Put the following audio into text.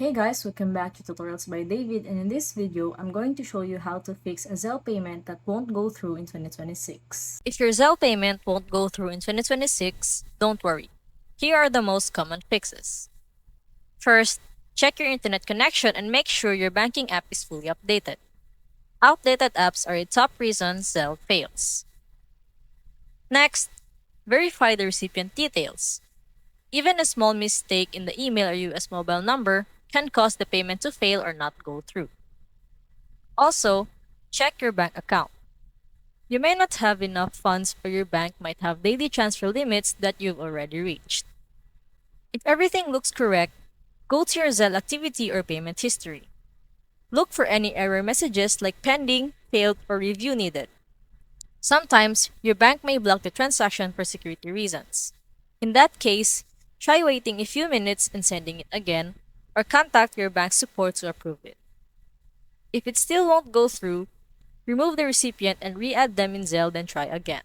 Hey guys, welcome back to Tutorials by David, and in this video, I'm going to show you how to fix a Zelle payment that won't go through in 2026. If your Zelle payment won't go through in 2026, don't worry. Here are the most common fixes. First, check your internet connection and make sure your banking app is fully updated. Outdated apps are a top reason Zelle fails. Next, verify the recipient details. Even a small mistake in the email or US mobile number can cause the payment to fail or not go through. Also, check your bank account. You may not have enough funds, or your bank might have daily transfer limits that you've already reached. If everything looks correct, go to your Zelle activity or payment history. Look for any error messages like pending, failed, or review needed. Sometimes, your bank may block the transaction for security reasons. In that case, try waiting a few minutes and sending it again, or contact your bank support to approve it. If it still won't go through, remove the recipient and re-add them in Zelle, then try again.